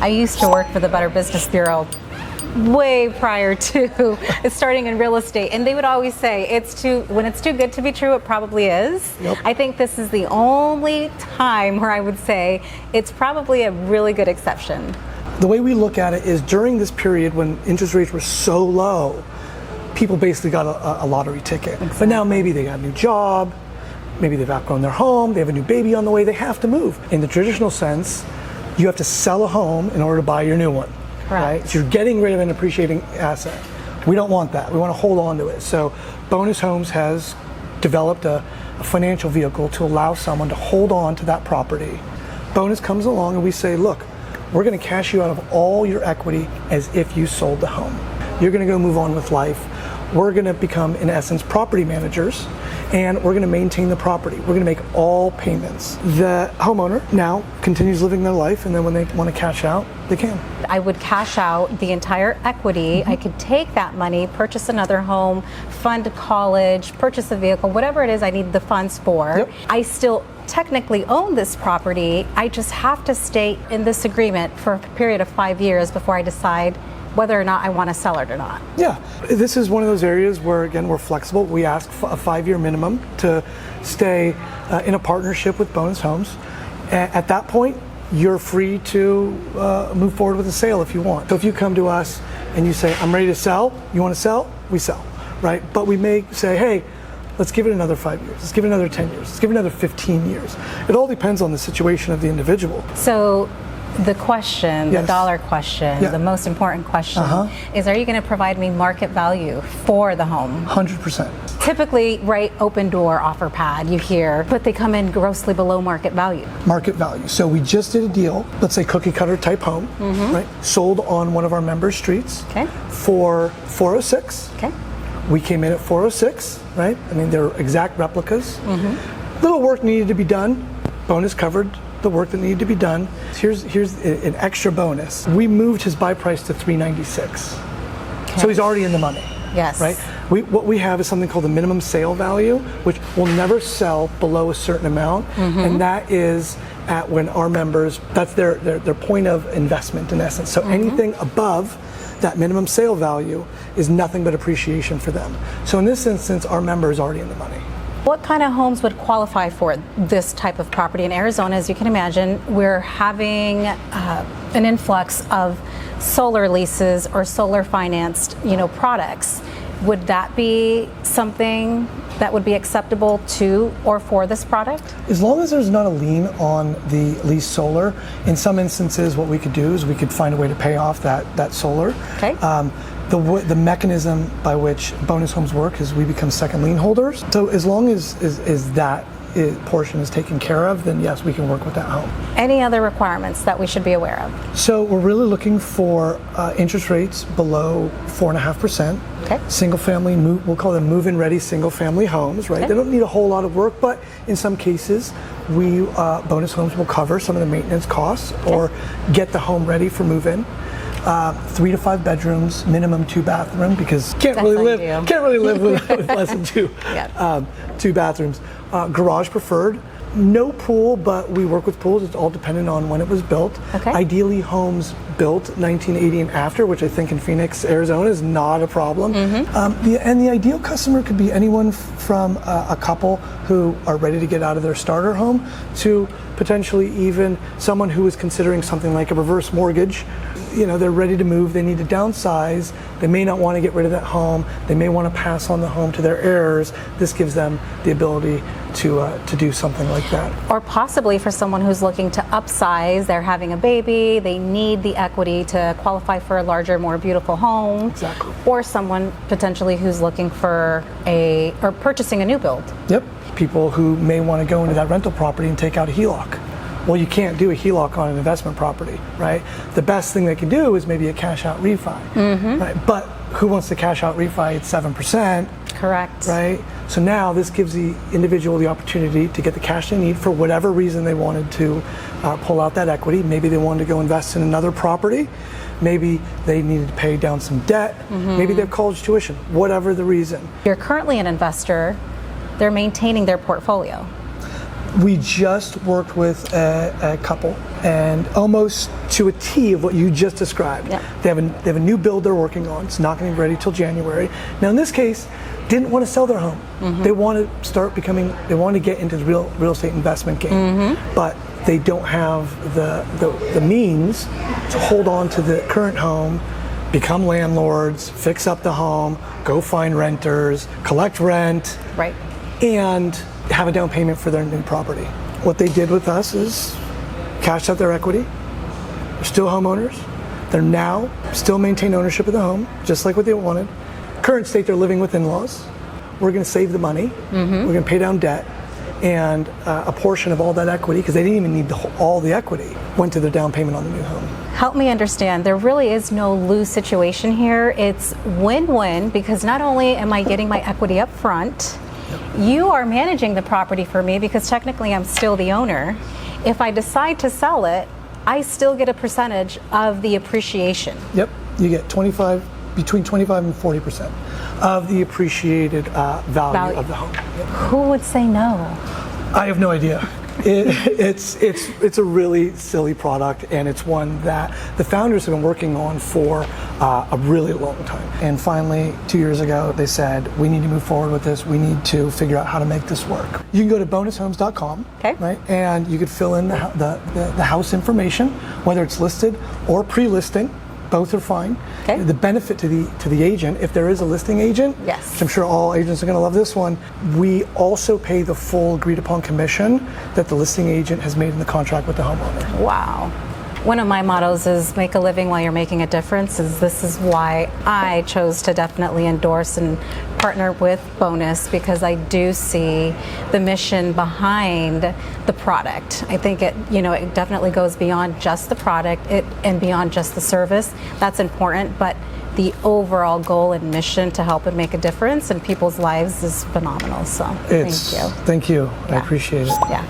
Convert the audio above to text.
I used to work for the Better Business Bureau way prior to starting in real estate, and they would always say when it's too good to be true, it probably is. Yep. I think this is the only time where I would say it's probably a really good exception. The way we look at it is during this period when interest rates were so low, people basically got a lottery ticket. Exactly. But now maybe they got a new job, maybe they've outgrown their home, they have a new baby on the way, they have to move. In the traditional sense, you have to sell a home in order to buy your new one. Correct. Right? So you're getting rid of an appreciating asset. We don't want that. We want to hold on to it. So Bonus Homes has developed a financial vehicle to allow someone to hold on to that property. Bonus comes along and we say, look, we're going to cash you out of all your equity as if you sold the home. You're going to go move on with life. We're going to become, in essence, property managers, and we're going to maintain the property. We're going to make all payments. The homeowner now continues living their life, and then when they want to cash out, they can. I would cash out the entire equity. I could take that money, purchase another home, fund college, purchase a vehicle, whatever it is I need the funds for. Yep. I still technically own this property. I just have to stay in this agreement for a period of 5 years before I decide whether or not I want to sell it or not. Yeah, this is one of those areas where, again, we're flexible. We ask a 5-year minimum to stay in a partnership with Bonus Homes. At that point, you're free to move forward with a sale if you want. So if you come to us and you say, I'm ready to sell, you want to sell? We sell, right? But we may say, hey, let's give it another 5 years. Let's give it another 10 years. Let's give it another 15 years. It all depends on the situation of the individual. So the question, Yes. the dollar question, Yeah. the most important question is, are you going to provide me market value for the home? 100%. Typically, right, open door offer pad, you hear, but they come in grossly below market value. Market value. So we just did a deal, let's say cookie cutter type home, right? Sold on one of our member streets Okay. for 406. Okay. We came in at 406, right? I mean, they're exact replicas. Little work needed to be done. Bonus covered the work that needed to be done. Here's an extra bonus. We moved his buy price to 396. Okay. So he's already in the money. Yes. Right? What we have is something called the minimum sale value, which will never sell below a certain amount, and that is at when our members, that's their point of investment in essence. So anything above that minimum sale value is nothing but appreciation for them. So in this instance, our member is already in the money. What kind of homes would qualify for this type of property? In Arizona, as you can imagine, we're having an influx of solar leases or solar financed, products. Would that be something that would be acceptable to or for this product? As long as there's not a lien on the leased solar, in some instances what we could do is we could find a way to pay off that solar. Okay. The mechanism by which Bonus Homes work is we become second lien holders. So as long as that portion is taken care of, then yes, we can work with that home. Any other requirements that we should be aware of? So we're really looking for interest rates below 4.5%. Okay. Single family, we'll call them move-in ready single family homes, right? Okay. They don't need a whole lot of work, but in some cases, Bonus Homes will cover some of the maintenance costs or get the home ready for move-in. 3 to 5 bedrooms, minimum 2 bathroom, because can't really live with less than two. Yeah. 2 bathrooms. Garage preferred. No pool, but we work with pools. It's all dependent on when it was built. Okay. Ideally, homes built 1980 and after, which I think in Phoenix, Arizona is not a problem. And the ideal customer could be anyone from a couple who are ready to get out of their starter home to potentially even someone who is considering something like a reverse mortgage. They're ready to move, they need to downsize, they may not want to get rid of that home, they may want to pass on the home to their heirs. This gives them the ability to do something like that. Or possibly for someone who's looking to upsize, they're having a baby, they need the equity to qualify for a larger, more beautiful home. Exactly. Or someone potentially who's looking for or purchasing a new build. Yep. People who may want to go into that rental property and take out a HELOC. Well, you can't do a HELOC on an investment property, right? The best thing they can do is maybe a cash out refi, right? But who wants to cash out refi at 7%? Correct. Right? So now this gives the individual the opportunity to get the cash they need for whatever reason they wanted to pull out that equity. Maybe they wanted to go invest in another property. Maybe they needed to pay down some debt. Maybe they have college tuition, whatever the reason. You're currently an investor. They're maintaining their portfolio. We just worked with a couple, and almost to a T of what you just described. Yep. They have a new build they're working on. It's not going to be ready till January. Now, in this case, didn't want to sell their home. They want to they want to get into the real estate investment game, but they don't have the means to hold on to the current home, become landlords, fix up the home, go find renters, collect rent, Right. and have a down payment for their new property. What they did with us is cashed out their equity. They're still homeowners. They're now still maintain ownership of the home, just like what they wanted. Current state, they're living with in-laws. We're going to save the money. We're going to pay down debt, and a portion of all that equity, because they didn't even need all the equity, went to their down payment on the new home. Help me understand, there really is no lose situation here. It's win-win, because not only am I getting my equity up front, you are managing the property for me, because technically I'm still the owner. If I decide to sell it, I still get a percentage of the appreciation. Yep, you get between 25 and 40% of the appreciated value of the home. Yep. Who would say no? I have no idea. It's a really silly product, and it's one that the founders have been working on for a really long time. And finally, 2 years ago, they said, we need to move forward with this. We need to figure out how to make this work. You can go to bonushomes.com, Okay. right? And you could fill in the house information, whether it's listed or pre-listing. Both are fine. Okay. The benefit to the agent, if there is a listing agent, Yes. which I'm sure all agents are going to love this one, we also pay the full agreed upon commission that the listing agent has made in the contract with the homeowner. Wow. One of my mottos is make a living while you're making a difference. This is why I chose to definitely endorse and partner with Bonus, because I do see the mission behind the product. I think it definitely goes beyond just the product and beyond just the service. That's important, but the overall goal and mission to help and make a difference in people's lives is phenomenal. So thank you. Thank you. I Yeah. appreciate it. Yeah.